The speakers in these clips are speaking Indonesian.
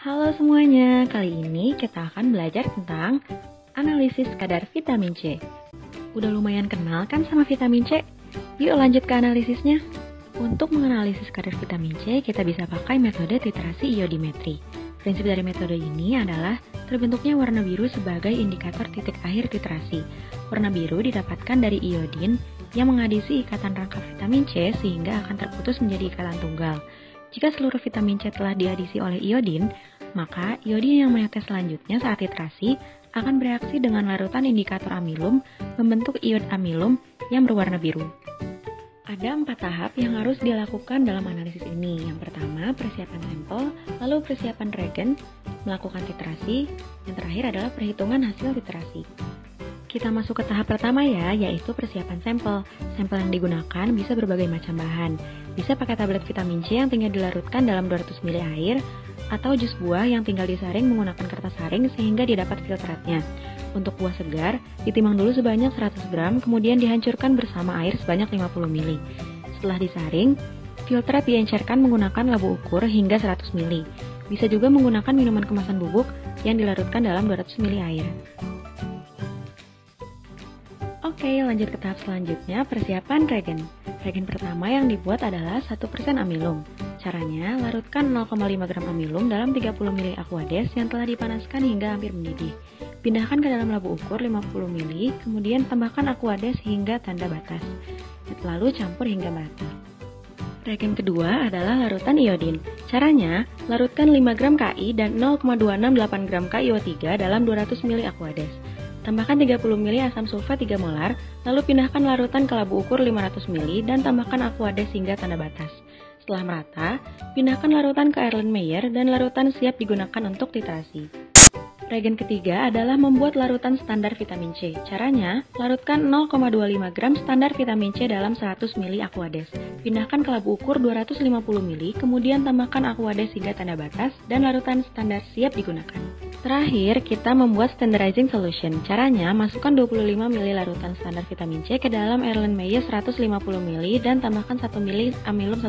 Halo semuanya, kali ini kita akan belajar tentang analisis kadar vitamin C. Udah lumayan kenal kan sama vitamin C? Yuk lanjut ke analisisnya. Untuk menganalisis kadar vitamin C, kita bisa pakai metode titrasi iodimetri. Prinsip dari metode ini adalah terbentuknya warna biru sebagai indikator titik akhir titrasi. Warna biru didapatkan dari iodin yang mengadisi ikatan rangka vitamin C sehingga akan terputus menjadi ikatan tunggal. Jika seluruh vitamin C telah diadisi oleh iodin, maka iodin yang menetes selanjutnya saat titrasi akan bereaksi dengan larutan indikator amilum membentuk iod amilum yang berwarna biru. Ada 4 tahap yang harus dilakukan dalam analisis ini. Yang pertama, persiapan sampel, lalu persiapan reagen, melakukan titrasi, yang terakhir adalah perhitungan hasil titrasi. Kita masuk ke tahap pertama ya, yaitu persiapan sampel. Sampel yang digunakan bisa berbagai macam bahan. Bisa pakai tablet vitamin C yang tinggal dilarutkan dalam 200 ml air, atau jus buah yang tinggal disaring menggunakan kertas saring sehingga didapat filtratnya. Untuk buah segar, ditimbang dulu sebanyak 100 gram, kemudian dihancurkan bersama air sebanyak 50 ml. Setelah disaring, filtrat diencerkan menggunakan labu ukur hingga 100 ml. Bisa juga menggunakan minuman kemasan bubuk yang dilarutkan dalam 200 ml air. Oke, lanjut ke tahap selanjutnya, persiapan reagen. Reagen pertama yang dibuat adalah 1% amilum. Caranya, larutkan 0,5 gram amilum dalam 30 ml aquades yang telah dipanaskan hingga hampir mendidih. Pindahkan ke dalam labu ukur 50 ml, kemudian tambahkan aquades hingga tanda batas. Lalu campur hingga merata. Reagen kedua adalah larutan iodin. Caranya, larutkan 5 gram Ki dan 0,268 gram KiO3 dalam 200 ml aquades. Tambahkan 30 ml asam sulfat 3 molar, lalu pindahkan larutan ke labu ukur 500 ml dan tambahkan aquades hingga tanda batas. Setelah merata, pindahkan larutan ke Erlenmeyer dan larutan siap digunakan untuk titrasi. Reagen ketiga adalah membuat larutan standar vitamin C. Caranya, larutkan 0,25 gram standar vitamin C dalam 100 ml aquades. Pindahkan ke labu ukur 250 ml, kemudian tambahkan aquades hingga tanda batas dan larutan standar siap digunakan. Terakhir, kita membuat standardizing solution. Caranya, masukkan 25 ml larutan standar vitamin C ke dalam Erlenmeyer 150 ml dan tambahkan 1 ml amilum 1%.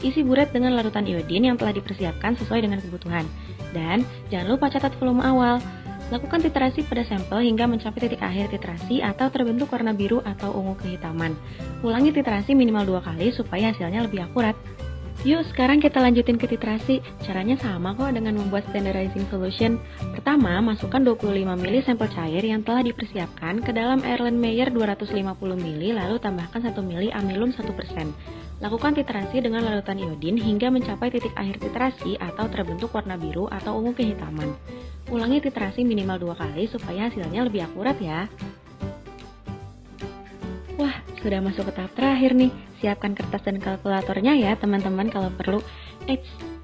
Isi buret dengan larutan iodin yang telah dipersiapkan sesuai dengan kebutuhan. Dan jangan lupa catat volume awal. Lakukan titrasi pada sampel hingga mencapai titik akhir titrasi atau terbentuk warna biru atau ungu kehitaman. Ulangi titrasi minimal 2 kali supaya hasilnya lebih akurat. Yuk, sekarang kita lanjutin ke titrasi. Caranya sama kok dengan membuat standardizing solution. Pertama, masukkan 25 ml sampel cair yang telah dipersiapkan ke dalam Erlenmeyer 250 ml, lalu tambahkan 1 ml amilum 1%. Lakukan titrasi dengan larutan iodin hingga mencapai titik akhir titrasi atau terbentuk warna biru atau ungu kehitaman. Ulangi titrasi minimal 2 kali supaya hasilnya lebih akurat ya. Wah, sudah masuk ke tahap terakhir nih. Siapkan kertas dan kalkulatornya ya teman-teman kalau perlu.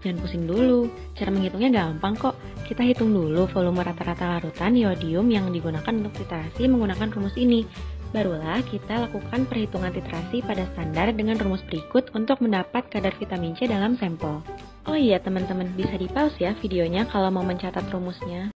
Jangan pusing dulu. Cara menghitungnya gampang kok. Kita hitung dulu volume rata-rata larutan iodium yang digunakan untuk titrasi menggunakan rumus ini. Barulah kita lakukan perhitungan titrasi pada standar dengan rumus berikut untuk mendapat kadar vitamin C dalam sampel. Oh iya teman-teman, bisa di pause ya videonya kalau mau mencatat rumusnya.